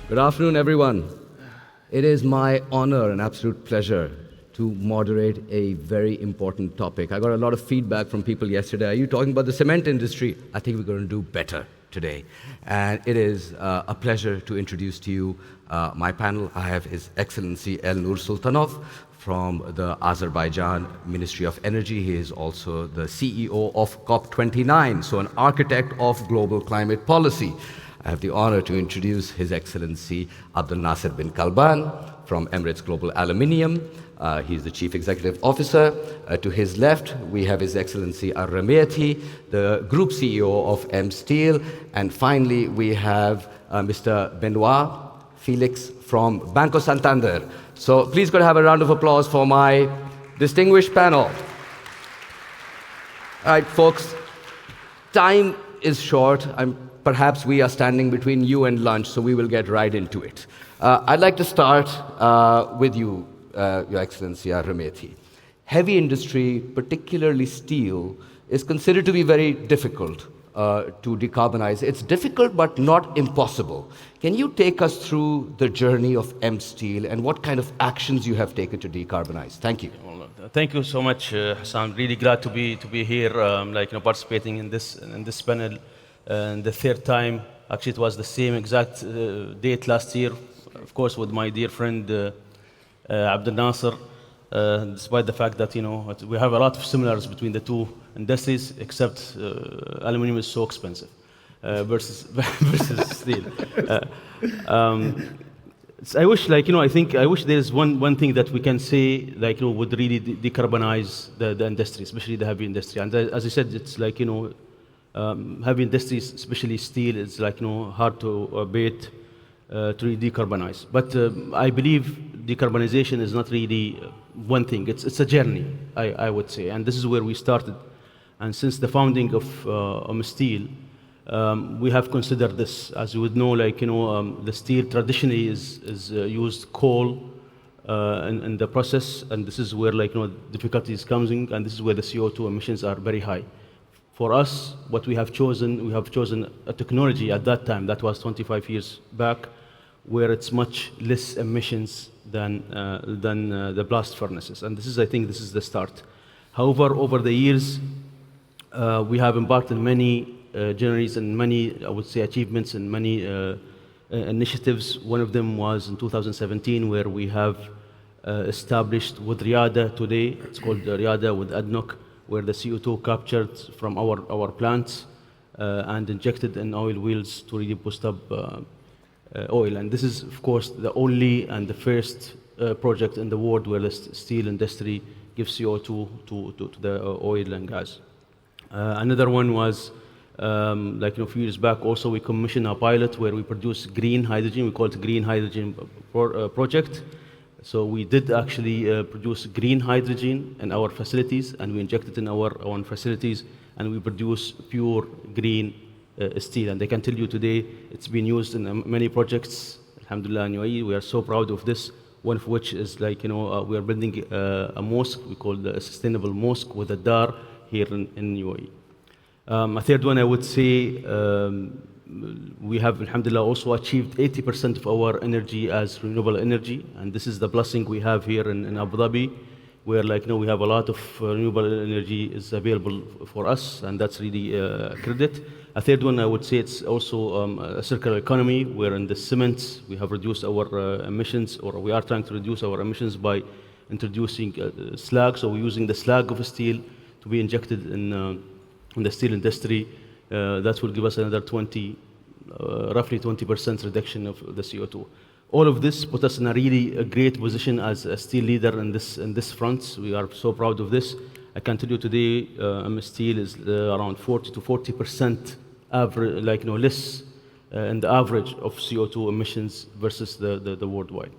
Good afternoon, everyone. It is my honor and absolute pleasure to moderate a very important topic. I got a lot of feedback from people yesterday. Are you talking about the cement industry? I think we're going to do better today. And it is a pleasure to introduce to you my panel. I have His Excellency Elnur Sultanov from the Azerbaijan Ministry of Energy. He is also the CEO of COP29, so an architect of global climate policy. I have the honor to introduce His Excellency Abdul Nasir bin Kalban from Emirates Global Aluminium. He's the Chief Executive Officer. To his left, we have His Excellency Aram Eyti, the Group CEO of EMSTEEL. And finally, we have Mr. Benoit, Felix from Banco Santander. So please go to have a round of applause for my distinguished panel. All right, folks, time is short. Perhaps we are standing between you and lunch, so we will get right into it. I'd like to start with you, Your Excellency Aram Eyti. Heavy industry, particularly steel, is considered to be very difficult to decarbonize. It's difficult, but not impossible. Can you take us through the journey of EMSTEEL and what kind of actions you have taken to decarbonize? Thank you. Well, thank you so much, Hassaan. Really glad to be here, participating in this panel. And the third time, actually, it was the same exact date last year, of course, with my dear friend Abdul Nasir. Despite the fact that we have a lot of similarities between the two industries, except aluminium is so expensive versus steel. I wish, I wish there is one thing that we can say, would really decarbonize the industry, especially the heavy industry. And as I said, it's heavy industries, especially steel, is hard to abate, to really decarbonize. But I believe decarbonization is not really one thing. It's a journey, I would say, and this is where we started. And since the founding of EMSTEEL, we have considered this. As you would know, the steel traditionally is used coal in the process, and this is where difficulties comes in, and this is where the CO2 emissions are very high. For us, what we have chosen a technology at that time, that was 25 years back, where it's much less emissions than the blast furnaces. And I think this is the start. However, over the years, we have embarked on many journeys and many, I would say, achievements and many initiatives. One of them was in 2017, where we have established with Riyadh today, it's called Riyadh with ADNOC, where the CO2 captured from our plants and injected in oil wheels to really boost up oil. And this is, of course, the only and the first project in the world where the steel industry gives CO2 to the oil and gas. Another one was, a few years back, also we commissioned a pilot where we produce green hydrogen. We call it Green Hydrogen Project. So we did actually produce green hydrogen in our facilities, and we inject it in our own facilities, and we produce pure green steel. And I can tell you today, it's been used in many projects. Alhamdulillah, in UAE, we are so proud of this. One of which is we are building a mosque. We call it a sustainable mosque with a dar here in UAE. A third one, I would say, we have, alhamdulillah, also achieved 80% of our energy as renewable energy, and this is the blessing we have here in Abu Dhabi, where we have a lot of renewable energy is available for us, and that's really a credit. A third one, I would say, it's also a circular economy, where in the cements we have reduced our emissions, or we are trying to reduce our emissions by introducing slag. So we're using the slag of steel to be injected in the steel industry. That will give us another roughly 20% reduction of the CO2. All of this put us in a great position as a steel leader in this front. We are so proud of this. I can tell you today, EMSTEEL is around 40 to 40% average, less in the average of CO2 emissions versus the worldwide.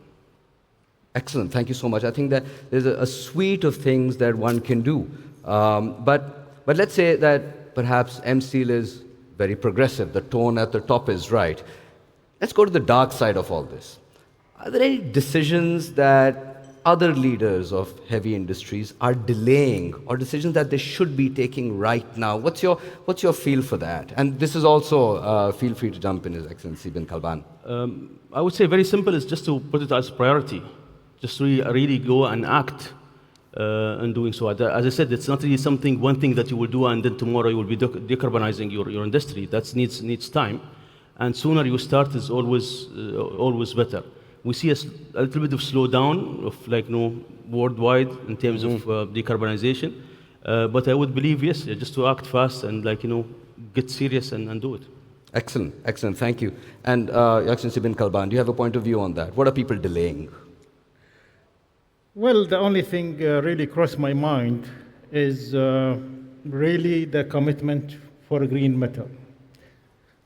Excellent. Thank you so much. I think that there's a suite of things that one can do. But let's say that perhaps EMSTEEL is very progressive. The tone at the top is right. Let's go to the dark side of all this. Are there any decisions that other leaders of heavy industries are delaying, or decisions that they should be taking right now? What's your feel for that? And this is also, feel free to jump in, His Excellency bin Kalban. I would say very simple is just to put it as priority, just to really go and act in doing so. As I said, it's not really something, one thing that you will do and then tomorrow you will be decarbonizing your industry. That needs time, and sooner you start is always better. We see a little bit of slowdown of worldwide in terms of decarbonization, but I would believe yes, just to act fast and get serious and do it. Excellent, excellent, thank you. And Your Excellency bin Kalban, do you have a point of view on that? What are people delaying? Well, the only thing really crossed my mind is really the commitment for green metal.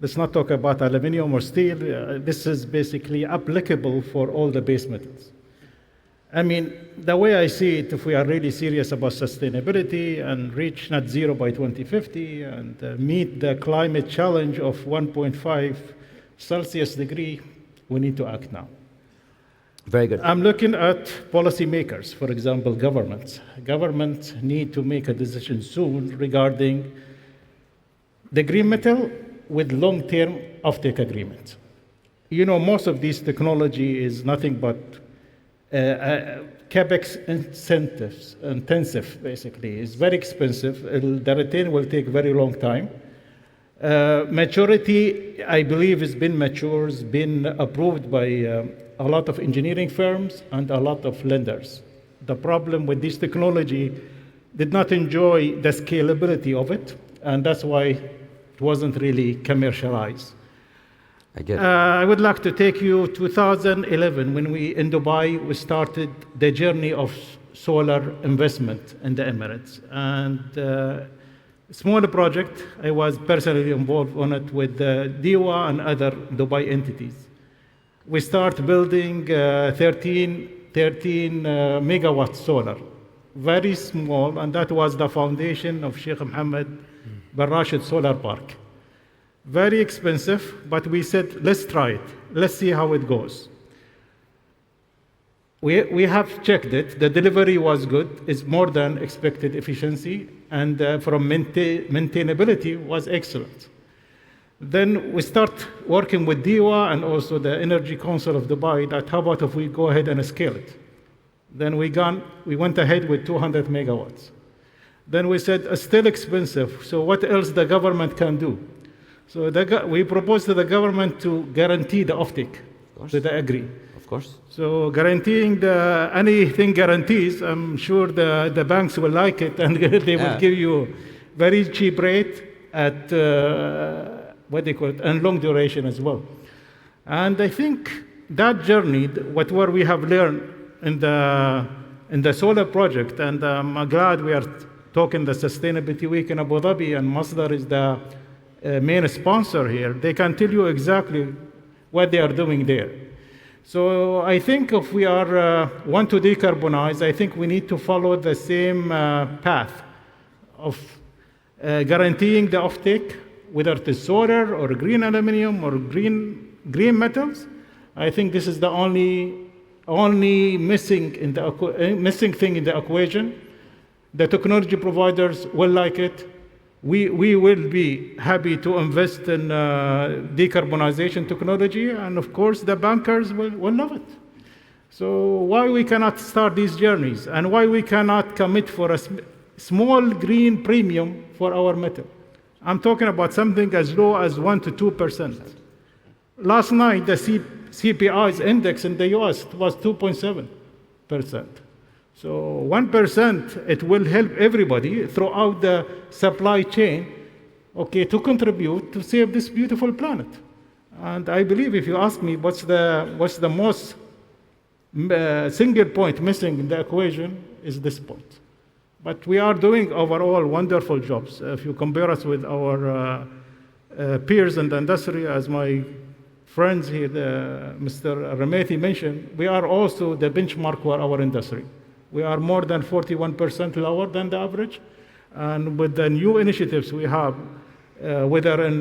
Let's not talk about aluminium or steel. This is basically applicable for all the base metals. I mean, the way I see it, if we are really serious about sustainability and reach net zero by 2050 and meet the climate challenge of 1.5 Celsius degree, we need to act now. Very good. I'm looking at policymakers, for example, governments. Governments need to make a decision soon regarding the green metal with long-term offtake agreements. You know, most of this technology is nothing but CapEx intensive, basically. It's very expensive. The return will take very long time. Maturity, I believe, has been mature, has been approved by a lot of engineering firms and a lot of lenders. The problem with this technology did not enjoy the scalability of it, and that's why it wasn't really commercialized. I get it. I would like to take you 2011, when in Dubai, we started the journey of solar investment in the Emirates. And smaller project, I was personally involved on it with DEWA and other Dubai entities. We start building 13 megawatt solar, very small, and that was the foundation of Sheikh Mohammed bin Rashid Solar Park. Very expensive, but we said, let's try it. Let's see how it goes. We have checked it. The delivery was good. It's more than expected efficiency, and from maintainability was excellent. Then we start working with DEWA and also the Energy Council of Dubai that how about if we go ahead and scale it? Then we went ahead with 200 megawatts. Then we said, it's still expensive, so what else the government can do? So we proposed to the government to guarantee the offtake. Did they agree? Of course. So guaranteeing anything guarantees, I'm sure the banks will like it, and they will give you very cheap rate at what they call it, and long duration as well. And I think that journey, whatever we have learned in the solar project, and I'm glad we are talking the Sustainability Week in Abu Dhabi, and Masdar is the main sponsor here. They can tell you exactly what they are doing there. So I think if we want to decarbonize, I think we need to follow the same path of guaranteeing the offtake, whether it is solar or green aluminum or green metals. I think this is the only missing thing in the equation. The technology providers will like it. We will be happy to invest in decarbonization technology, and of course the bankers will love it. So why we cannot start these journeys, and why we cannot commit for a small green premium for our metal? I'm talking about something as low as 1 to 2%. Last night the CPI's index in the US was 2.7%. So 1%, it will help everybody throughout the supply chain, to contribute to save this beautiful planet. And I believe, if you ask me, what's the most single point missing in the equation, is this point. But we are doing overall wonderful jobs. If you compare us with our peers in the industry, as my friends here, Mr. Aram Eyti mentioned, we are also the benchmark for our industry. We are more than 41% lower than the average. And with the new initiatives we have, whether in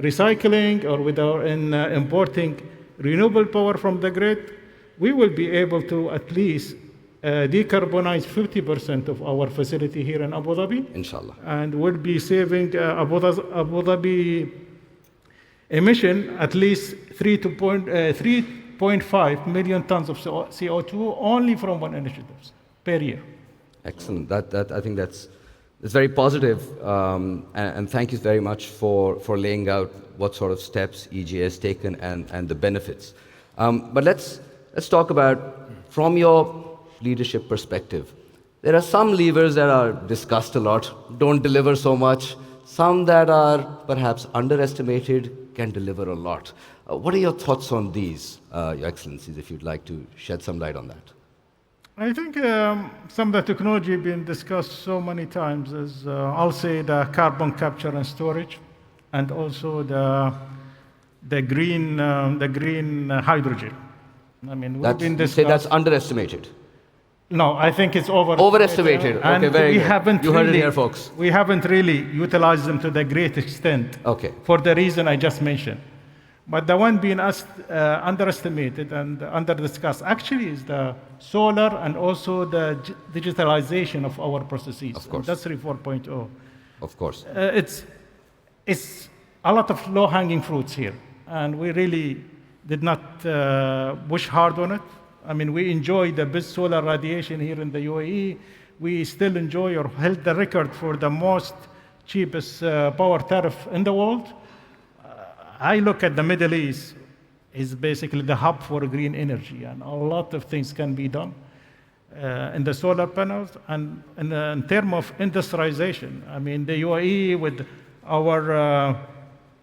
recycling or whether in importing renewable power from the grid, we will be able to at least decarbonize 50% of our facility here in Abu Dhabi. Inshallah. And we'll be saving Abu Dhabi emission at least 3.5 million tons of CO2 only from one initiative per year. Excellent. I think that's very positive, and thank you very much for laying out what sort of steps EGA has taken and the benefits. But let's talk about, from your leadership perspective, there are some levers that are discussed a lot, don't deliver so much, some that are perhaps underestimated, can deliver a lot. What are your thoughts on these, Your Excellencies, if you'd like to shed some light on that? I think some of the technology being discussed so many times is, I'll say, the carbon capture and storage, and also the green hydrogen. I mean, we've been You say that's underestimated. No, I think it's Overestimated. Okay, very good. You heard it here, folks. We haven't really utilized them to the great extent. Okay. For the reason I just mentioned. But the one being underestimated and under-discussed actually is the solar and also the digitalization of our processes. Of course. Industry 4.0. Of course. It's a lot of low-hanging fruits here. And we really did not push hard on it. I mean, we enjoy the best solar radiation here in the UAE. We still enjoy or held the record for the most cheapest power tariff in the world. I look at the Middle East is basically the hub for green energy, and a lot of things can be done in the solar panels. And in terms of industrialization, I mean, the UAE with our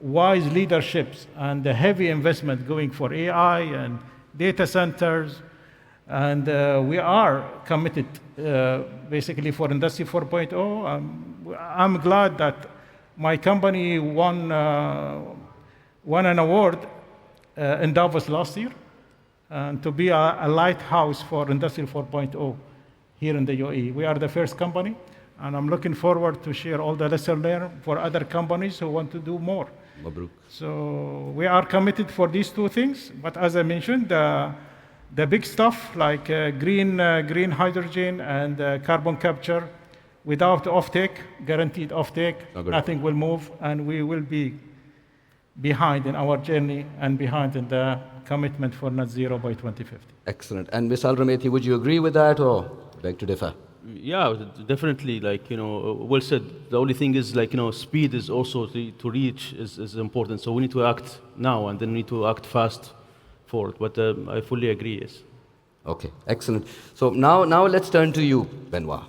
wise leaderships and the heavy investment going for AI and data centers, and we are committed basically for Industry 4.0. I'm glad that my company won an award in Davos last year to be a lighthouse for Industry 4.0 here in the UAE. We are the first company, and I'm looking forward to share all the lessons learned for other companies who want to do more. Mabruk. So we are committed for these two things, but as I mentioned, the big stuff like green hydrogen and carbon capture, without offtake, guaranteed offtake, nothing will move, and we will be behind in our journey and behind in the commitment for net zero by 2050. Excellent. And Ms. Aram Eyti, would you agree with that or beg to differ? Yeah, definitely. Well said. The only thing is, speed is also to reach is important. So we need to act now, and then we need to act fast forward. But I fully agree. Yes. Okay, excellent. So now let's turn to you, Benoit.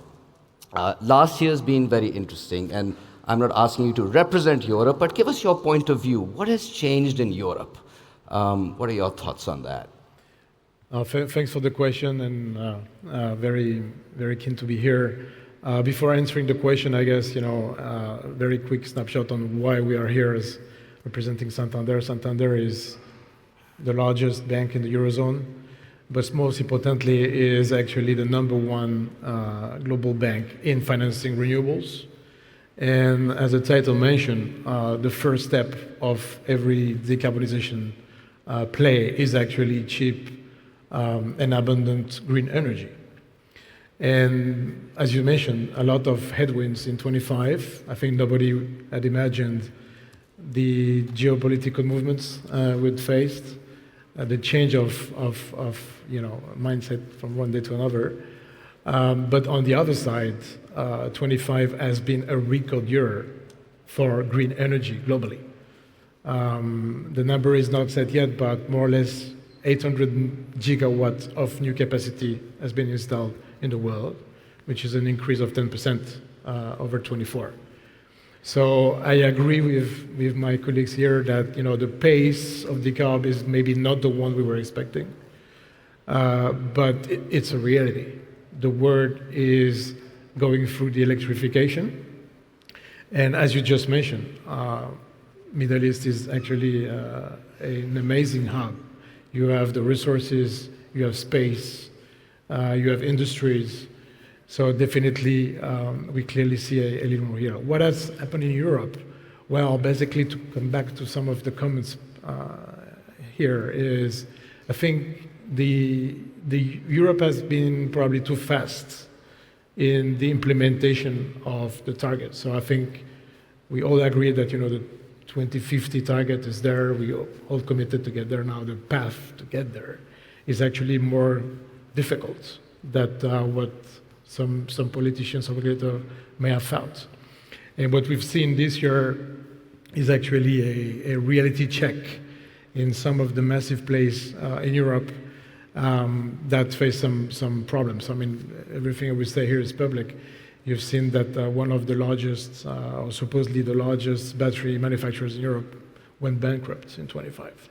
Last year's been very interesting, and I'm not asking you to represent Europe, but give us your point of view. What has changed in Europe? What are your thoughts on that? Thanks for the question, and very, very keen to be here. Before answering the question, I guess, very quick snapshot on why we are here as representing Santander. Santander is the largest bank in the Eurozone, but most importantly is actually the #1 global bank in financing renewables. And as the title mentioned, the first step of every decarbonization play is actually cheap and abundant green energy. And as you mentioned, a lot of headwinds in 25. I think nobody had imagined the geopolitical movements we'd faced, the change of mindset from one day to another. But on the other side, 25 has been a record year for green energy globally. The number is not set yet, but more or less 800 gigawatts of new capacity has been installed in the world, which is an increase of 10% over 24. So I agree with my colleagues here that the pace of decarb is maybe not the one we were expecting, but it's a reality. The world is going through the electrification, and as you just mentioned, Middle East is actually an amazing hub. You have the resources, you have space, you have industries. So definitely, we clearly see a little more here. What has happened in Europe? Well, basically, to come back to some of the comments here is, I think the Europe has been probably too fast in the implementation of the target. So I think we all agree that the 2050 target is there. We all committed to get there. Now the path to get there is actually more difficult than what some politicians or regulators may have felt. And what we've seen this year is actually a reality check in some of the massive plays in Europe that face some problems. I mean, everything we say here is public. You've seen that one of the largest, or supposedly the largest battery manufacturers in Europe went bankrupt in 25.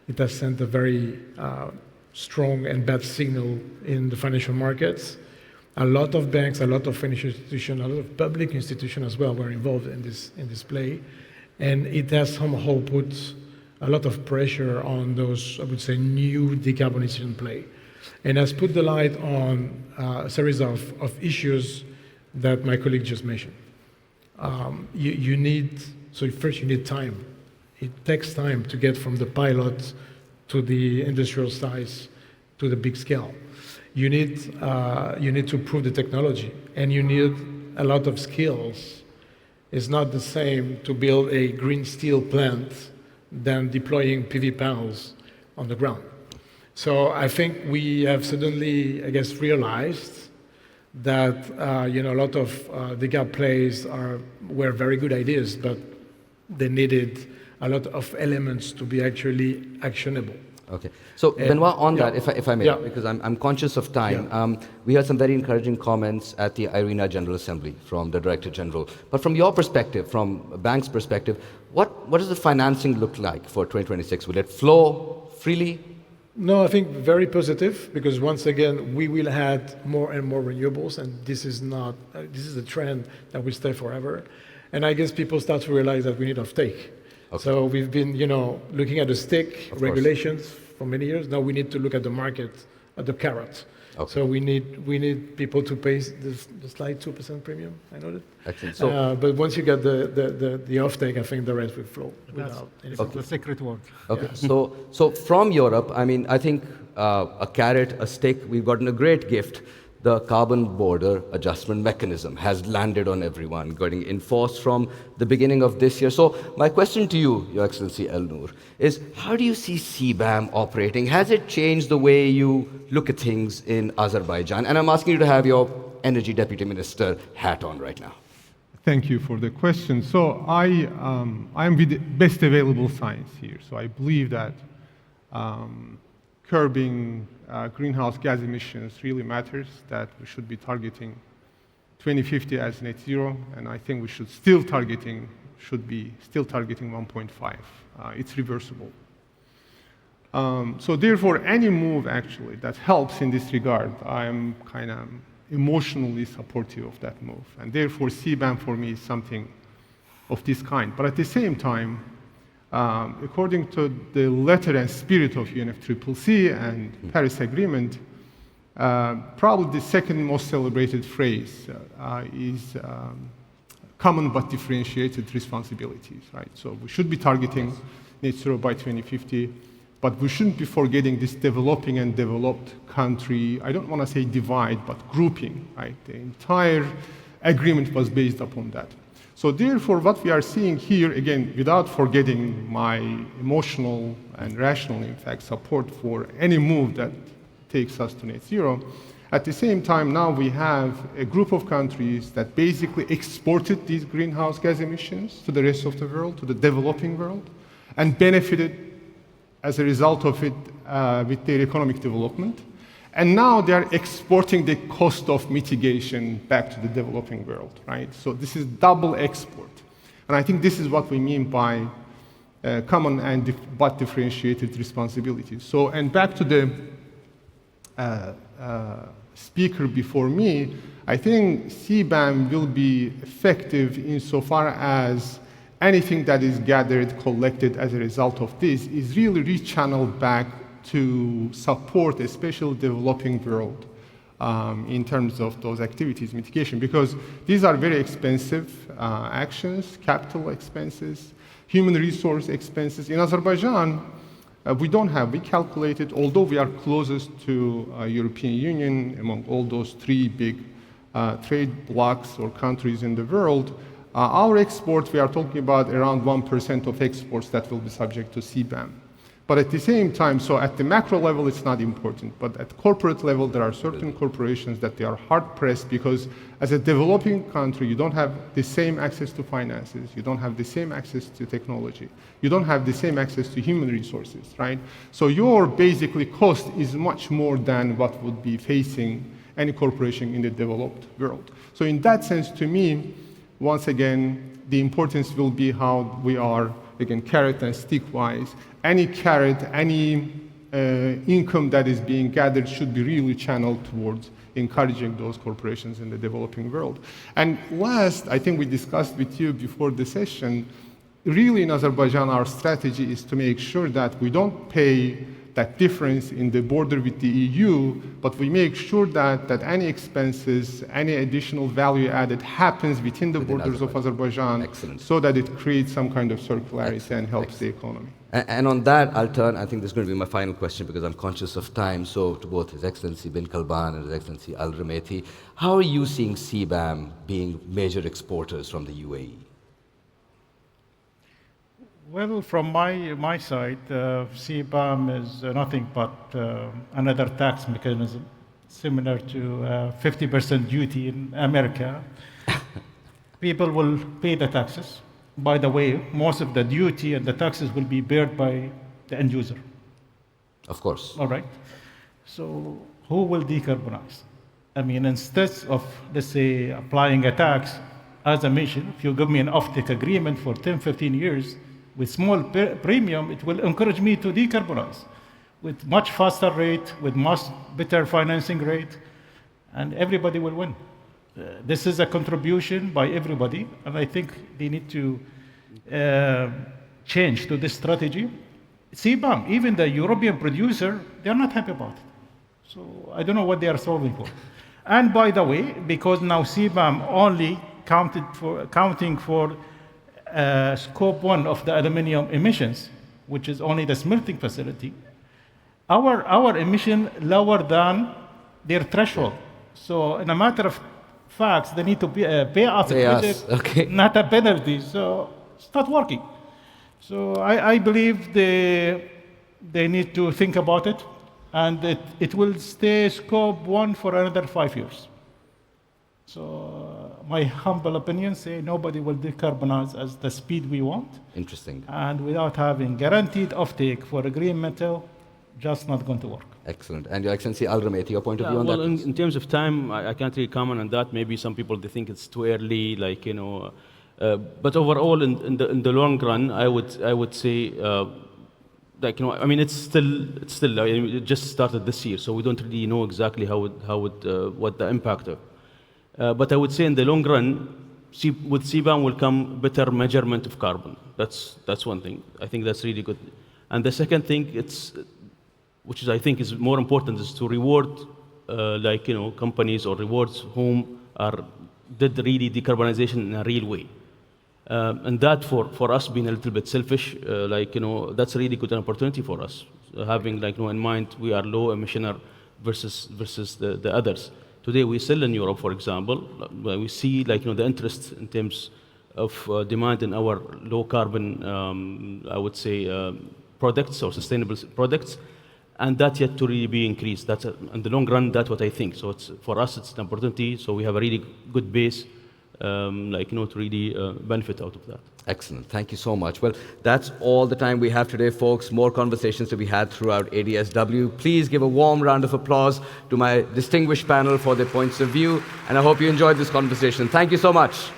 It has sent a very strong and bad signal in the financial markets. A lot of banks, a lot of financial institutions, a lot of public institutions as well were involved in this play. And it has somehow put a lot of pressure on those, I would say, new decarbonization play. And has put the light on a series of issues that my colleague just mentioned. So first you need time. It takes time to get from the pilot to the industrial size to the big scale. You need to prove the technology, and you need a lot of skills. It's not the same to build a green steel plant than deploying PV panels on the ground. So I think we have suddenly, I guess, realized that a lot of decarbonization plays were very good ideas, but they needed a lot of elements to be actually actionable. Okay. So, Benoit, on that, if I may, because I'm conscious of time, we had some very encouraging comments at the IRENA General Assembly from the Director General. But from your perspective, from a bank's perspective, what does the financing look like for 2026? Will it flow freely? No, I think very positive, because once again, we will add more and more renewables, and this is a trend that will stay forever. And I guess people start to realize that we need offtake. Okay. So we've been, looking at the stick regulations for many years. Now we need to look at the market, at the carrot. Okay. So we need people to pay the slight 2% premium. I know that. Excellent. So, but once you get the offtake, I think the rest will flow without anything. The secret word. Okay. Yeah. So from Europe, I think a carrot, a stick. We've gotten a great gift. The carbon border adjustment mechanism has landed on everyone, getting enforced from the beginning of this year. So my question to you, Your Excellency Elnur, is how do you see CBAM operating? Has it changed the way you look at things in Azerbaijan? And I'm asking you to have your Energy Deputy Minister hat on right now. Thank you for the question. So I am with the best available science here. So I believe that curbing greenhouse gas emissions really matters, that we should be targeting 2050 as net zero, and I think we should should be still targeting 1.5. It's reversible. So therefore, any move actually that helps in this regard, I'm kind of emotionally supportive of that move, and therefore CBAM for me is something of this kind. But at the same time, according to the letter and spirit of UNFCCC and Paris Agreement, probably the second most celebrated phrase is common but differentiated responsibilities, right? So we should be targeting net zero by 2050, but we shouldn't be forgetting this developing and developed country, I don't want to say divide, but grouping, right? The entire agreement was based upon that. So therefore, what we are seeing here, again, without forgetting my emotional and rational, in fact, support for any move that takes us to net zero, at the same time, now we have a group of countries that basically exported these greenhouse gas emissions to the rest of the world, to the developing world, and benefited as a result of it with their economic development. And now they are exporting the cost of mitigation back to the developing world, right? So this is double export. And I think this is what we mean by common but differentiated responsibilities. So, and back to the speaker before me, I think CBAM will be effective insofar as anything that is gathered, collected as a result of this is really rechanneled back to support especially developing world in terms of those activities mitigation, because these are very expensive actions, capital expenses, human resource expenses. In Azerbaijan, We calculated, although we are closest to European Union among all those three big trade blocs or countries in the world, our exports, we are talking about around 1% of exports that will be subject to CBAM. But at the same time, so at the macro level, it's not important. But at corporate level, there are certain corporations that they are hard pressed because as a developing country, you don't have the same access to finances. You don't have the same access to technology. You don't have the same access to human resources, right? So your basically cost is much more than what would be facing any corporation in the developed world. So in that sense, to me, once again, the importance will be how we are, again, carrot and stick wise. Any carrot, any income that is being gathered should be really channeled towards encouraging those corporations in the developing world. And last, I think we discussed with you before the session, really in Azerbaijan, our strategy is to make sure that we don't pay that difference in the border with the EU, but we make sure that any expenses, any additional value added happens within the borders of Azerbaijan. Excellent. So that it creates some kind of circularity and helps the economy. And on that, I'll turn, I think this is going to be my final question because I'm conscious of time, so to both His Excellency bin Kalban and His Excellency Aram Eyti, how are you seeing CBAM being major exporters from the UAE? Well, from my side, CBAM is nothing but another tax mechanism similar to 50% duty in America. People will pay the taxes. By the way, most of the duty and the taxes will be borne by the end user. Of course. All right. So who will decarbonize? I mean, instead of, let's say, applying a tax, as I mentioned, if you give me an offtake agreement for 10, 15 years, with small premium, it will encourage me to decarbonize with much faster rate, with much better financing rate, and everybody will win. This is a contribution by everybody, and I think they need to change to this strategy. CBAM, even the European producer, they're not happy about it. So I don't know what they are solving for. And by the way, because now CBAM only counting for scope 1 of the aluminium emissions, which is only the smelting facility, our emission lower than their threshold. So in a matter of facts, they need to pay us a credit, okay, not a penalty. So it's not working. So I believe they need to think about it, and it will stay scope 1 for another 5 years. So my humble opinion say nobody will decarbonize at the speed we want. Interesting. And without having guaranteed offtake for a green metal, just not going to work. Excellent. And Your Excellency Aram Eyti, your point of view on well, that? in terms of time, I can't really comment on that. Maybe some people, they think it's too early, like, you know. But overall, in the long run, I would say, like, you know, I mean, it's still it just started this year, so we don't really know exactly what the impact of. But I would say in the long run, with CBAM will come better measurement of carbon. That's one thing. I think that's really good. And the second thing, which I think is more important, is to reward, like, you know, companies or rewards whom did really decarbonization in a real way. And that for us being a little bit selfish, like, you know, that's a really good opportunity for us, having, like, you know, in mind we are low emissioner versus the others. Today we sell in Europe, for example, we see, like, you know, the interest in terms of demand in our low carbon, I would say, products or sustainable products, and that yet to really be increased. That's in the long run, that's what I think. So for us, it's an opportunity. So we have a really good base, like, you know, to really benefit out of that. Excellent. Thank you so much. Well, that's all the time we have today, folks. More conversations to be had throughout ADSW. Please give a warm round of applause to my distinguished panel for their points of view, and I hope you enjoyed this conversation. Thank you so much.